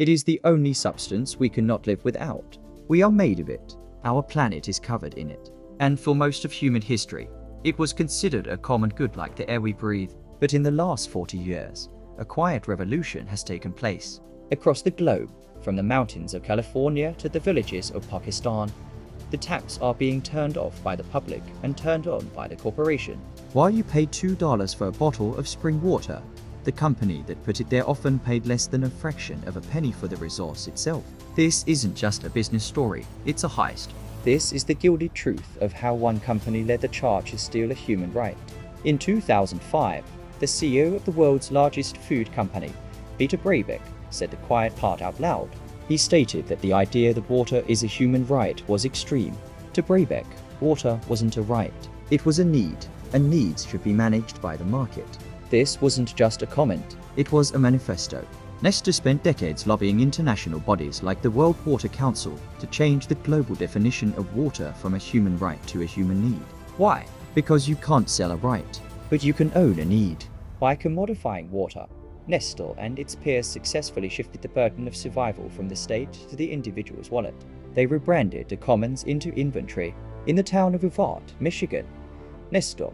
It is the only substance we cannot live without. We are made of it. Our planet is covered in it. And for most of human history, it was considered a common good like the air we breathe. But in the last 40 years, a quiet revolution has taken place. Across the globe, from the mountains of California to the villages of Pakistan, the taps are being turned off by the public and turned on by the corporation. While you paid $2 for a bottle of spring water, the company that put it there often paid less than a fraction of a penny for the resource itself. This isn't just a business story, it's a heist. This is the gilded truth of how one company led the charge to steal a human right. In 2005, the CEO of the world's largest food company, Peter Brabeck, said the quiet part out loud. He stated that the idea that water is a human right was extreme. To Brabeck, water wasn't a right, it was a need, and needs should be managed by the market. This wasn't just a comment, it was a manifesto. Nestle spent decades lobbying international bodies like the World Water Council to change the global definition of water from a human right to a human need. Why? Because you can't sell a right, but you can own a need. By commodifying water, Nestle and its peers successfully shifted the burden of survival from the state to the individual's wallet. They rebranded the commons into inventory. In the town of Uvat, Michigan, Nestle,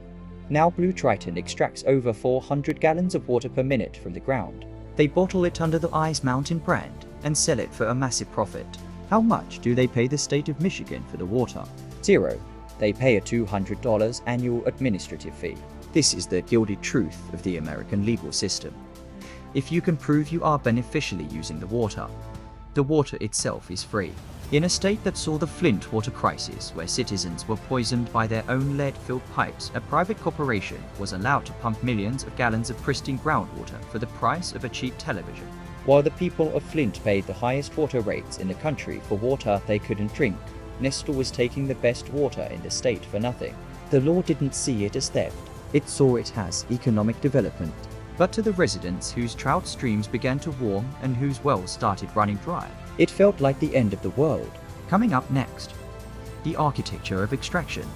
now BlueTriton, extracts over 400 gallons of water per minute from the ground. They bottle it under the Ice Mountain brand and sell it for a massive profit. How much do they pay the state of Michigan for the water? $0. They pay a $200 annual administrative fee. This is the gilded truth of the American legal system. If you can prove you are beneficially using the water itself is free. In a state that saw the Flint water crisis, where citizens were poisoned by their own lead-filled pipes, a private corporation was allowed to pump millions of gallons of pristine groundwater for the price of a cheap television. While the people of Flint paid the highest water rates in the country for water they couldn't drink, Nestle was taking the best water in the state for nothing. The law didn't see it as theft, it saw it as economic development. But to the residents whose trout streams began to warm and whose wells started running dry, it felt like the end of the world. Coming up next, the architecture of extraction.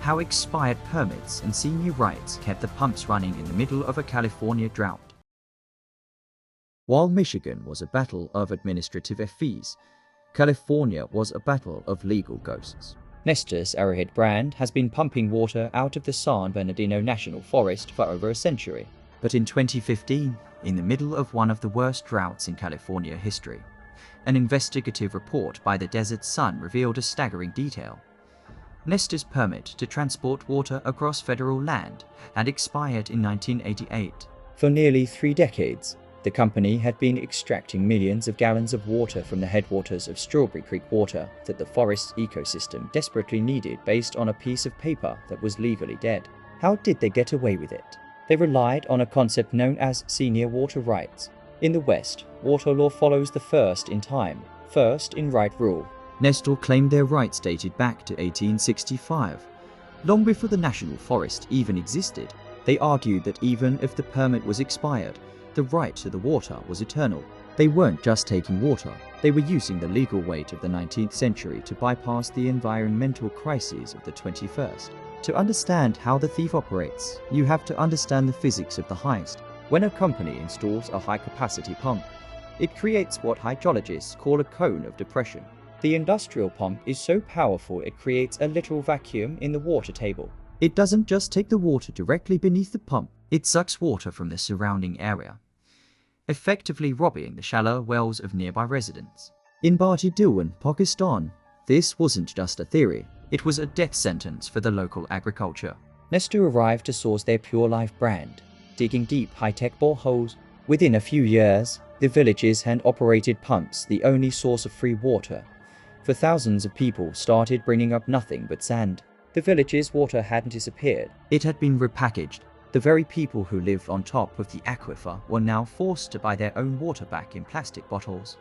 How expired permits and senior rights kept the pumps running in the middle of a California drought. While Michigan was a battle of administrative fees, California was a battle of legal ghosts. Nestle's Arrowhead brand has been pumping water out of the San Bernardino National Forest for over a century. But in 2015, in the middle of one of the worst droughts in California history, an investigative report by the Desert Sun revealed a staggering detail. Nestle's permit to transport water across federal land had expired in 1988. For nearly 3 decades, the company had been extracting millions of gallons of water from the headwaters of Strawberry Creek water that the forest's ecosystem desperately needed based on a piece of paper that was legally dead. How did they get away with it? They relied on a concept known as senior water rights. In the West, water law follows the first in time, first in right rule. Nestle claimed their rights dated back to 1865. Long before the National Forest even existed, they argued that even if the permit was expired, the right to the water was eternal. They weren't just taking water, they were using the legal weight of the 19th century to bypass the environmental crises of the 21st. To understand how the thief operates, you have to understand the physics of the heist. When a company installs a high-capacity pump, it creates what hydrologists call a cone of depression. The industrial pump is so powerful it creates a literal vacuum in the water table. It doesn't just take the water directly beneath the pump, it sucks water from the surrounding area, effectively robbing the shallow wells of nearby residents. In Bhati Dilwan, Pakistan, this wasn't just a theory. It was a death sentence for the local agriculture. Nestle arrived to source their Pure Life brand, digging deep high-tech boreholes. Within a few years, the village's hand-operated pumps, the only source of free water for thousands of people, started bringing up nothing but sand. The village's water hadn't disappeared, it had been repackaged. The very people who lived on top of the aquifer were now forced to buy their own water back in plastic bottles,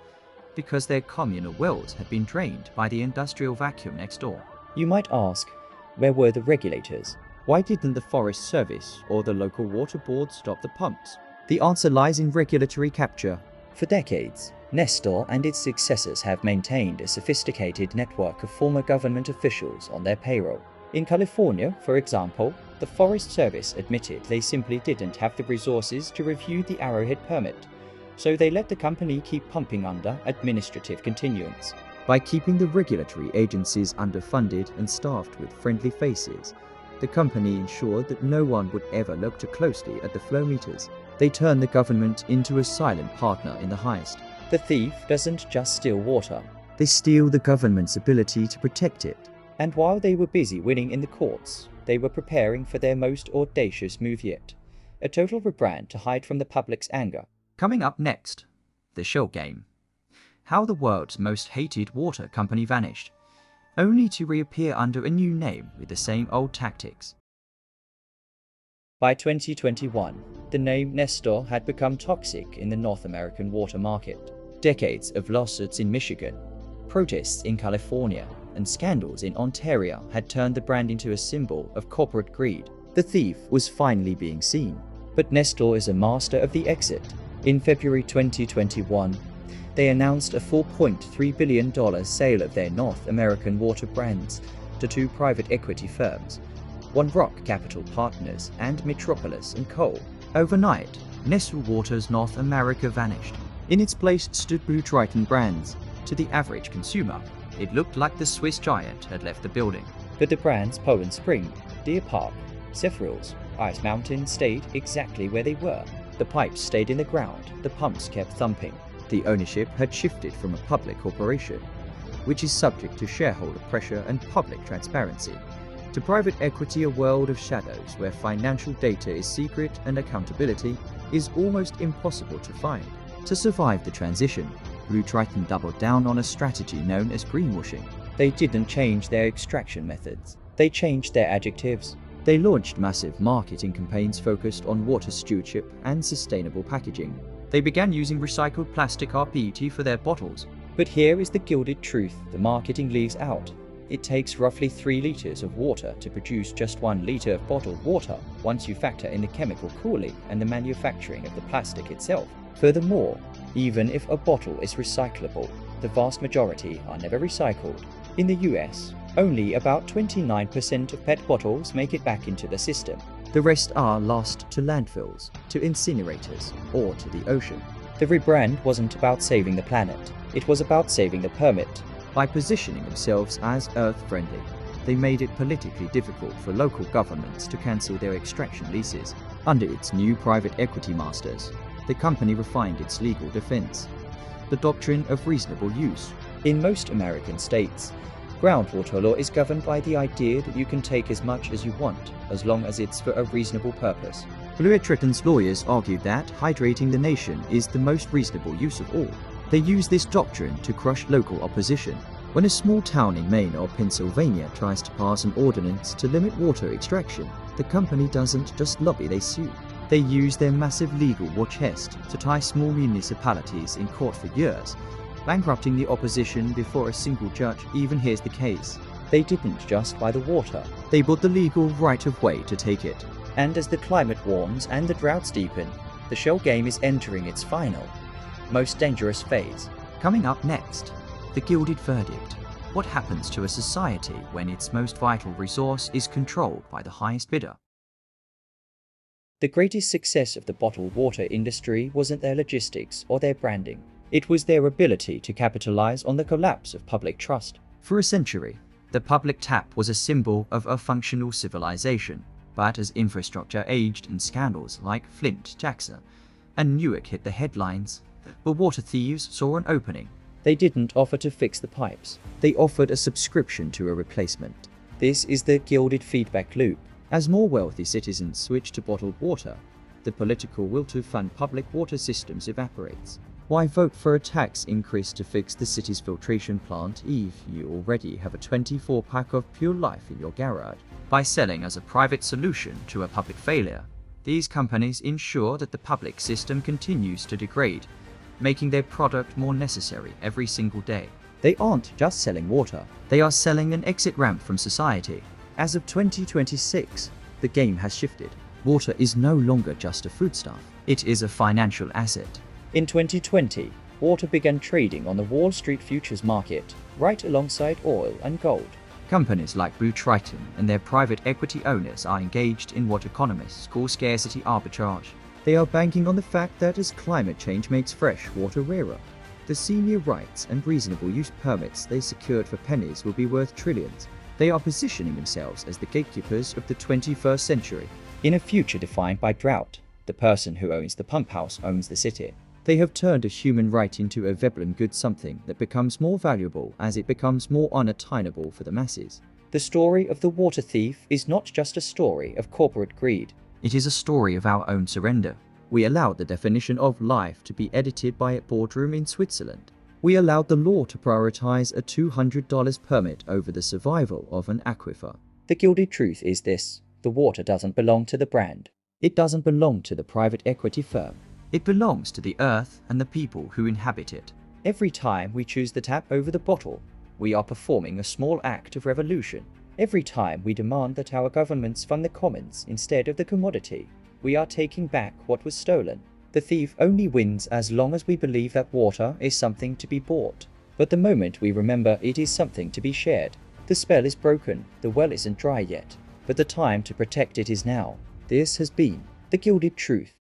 because their communal wells had been drained by the industrial vacuum next door. You might ask, where were the regulators? Why didn't the Forest Service or the local water board stop the pumps? The answer lies in regulatory capture. For decades, Nestle and its successors have maintained a sophisticated network of former government officials on their payroll. In California, for example, the Forest Service admitted they simply didn't have the resources to review the Arrowhead permit, so they let the company keep pumping under administrative continuance. By keeping the regulatory agencies underfunded and staffed with friendly faces, the company ensured that no one would ever look too closely at the flow meters. They turned the government into a silent partner in the heist. The thief doesn't just steal water. They steal the government's ability to protect it. And while they were busy winning in the courts, they were preparing for their most audacious move yet. A total rebrand to hide from the public's anger. Coming up next, the shell game. How the world's most hated water company vanished, only to reappear under a new name with the same old tactics. By 2021, the name Nestle had become toxic in the North American water market. Decades of lawsuits in Michigan, protests in California, and scandals in Ontario had turned the brand into a symbol of corporate greed. The thief was finally being seen. But Nestle is a master of the exit. In February 2021, they announced a $4.3 billion sale of their North American water brands to two private equity firms, One Rock Capital Partners and Metropolis & Co. Overnight, Nestle Water's North America vanished. In its place stood BlueTriton brands. To the average consumer, it looked like the Swiss giant had left the building. But the brands Poland Spring, Deer Park, Zephyrils, Ice Mountain stayed exactly where they were. The pipes stayed in the ground, the pumps kept thumping. The ownership had shifted from a public corporation, which is subject to shareholder pressure and public transparency, to private equity, a world of shadows where financial data is secret and accountability is almost impossible to find. To survive the transition, BlueTriton doubled down on a strategy known as greenwashing. They didn't change their extraction methods. They changed their adjectives. They launched massive marketing campaigns focused on water stewardship and sustainable packaging. They began using recycled plastic or PET for their bottles. But here is the gilded truth the marketing leaves out. It takes roughly 3 liters of water to produce just 1 liter of bottled water, once you factor in the chemical cooling and the manufacturing of the plastic itself. Furthermore, even if a bottle is recyclable, the vast majority are never recycled. In the US, only about 29% of PET bottles make it back into the system. The rest are lost to landfills, to incinerators, or to the ocean. The rebrand wasn't about saving the planet, it was about saving the permit. By positioning themselves as Earth-friendly, they made it politically difficult for local governments to cancel their extraction leases. Under its new private equity masters, the company refined its legal defense, the doctrine of reasonable use. In most American states, groundwater law is governed by the idea that you can take as much as you want, as long as it's for a reasonable purpose. BlueTriton's lawyers argued that hydrating the nation is the most reasonable use of all. They use this doctrine to crush local opposition. When a small town in Maine or Pennsylvania tries to pass an ordinance to limit water extraction, the company doesn't just lobby, they sue. They use their massive legal war chest to tie small municipalities in court for years, bankrupting the opposition before a single judge even hears the case. They didn't just buy the water, they bought the legal right of way to take it. And as the climate warms and the droughts deepen, the shell game is entering its final, most dangerous phase. Coming up next, the gilded verdict. What happens to a society when its most vital resource is controlled by the highest bidder? The greatest success of the bottled water industry wasn't their logistics or their branding. It was their ability to capitalize on the collapse of public trust. For a century, the public tap was a symbol of a functional civilization. But as infrastructure aged and scandals like Flint, Jackson, and Newark hit the headlines, the water thieves saw an opening. They didn't offer to fix the pipes. They offered a subscription to a replacement. This is the gilded feedback loop. As more wealthy citizens switch to bottled water, the political will to fund public water systems evaporates. Why vote for a tax increase to fix the city's filtration plant if you already have a 24-pack of Pure Life in your garage? By selling as a private solution to a public failure, these companies ensure that the public system continues to degrade, making their product more necessary every single day. They aren't just selling water, they are selling an exit ramp from society. As of 2026, the game has shifted. Water is no longer just a foodstuff, it is a financial asset. In 2020, water began trading on the Wall Street futures market, right alongside oil and gold. Companies like BlueTriton and their private equity owners are engaged in what economists call scarcity arbitrage. They are banking on the fact that as climate change makes fresh water rarer, the senior rights and reasonable use permits they secured for pennies will be worth trillions. They are positioning themselves as the gatekeepers of the 21st century. In a future defined by drought, the person who owns the pump house owns the city. They have turned a human right into a Veblen good, something that becomes more valuable as it becomes more unattainable for the masses. The story of the water thief is not just a story of corporate greed. It is a story of our own surrender. We allowed the definition of life to be edited by a boardroom in Switzerland. We allowed the law to prioritize a $200 permit over the survival of an aquifer. The gilded truth is this: the water doesn't belong to the brand. It doesn't belong to the private equity firm. It belongs to the earth and the people who inhabit it. Every time we choose the tap over the bottle, we are performing a small act of revolution. Every time we demand that our governments fund the commons instead of the commodity, we are taking back what was stolen. The thief only wins as long as we believe that water is something to be bought. But the moment we remember it is something to be shared, the spell is broken. The well isn't dry yet, but the time to protect it is now. This has been The Gilded Truth.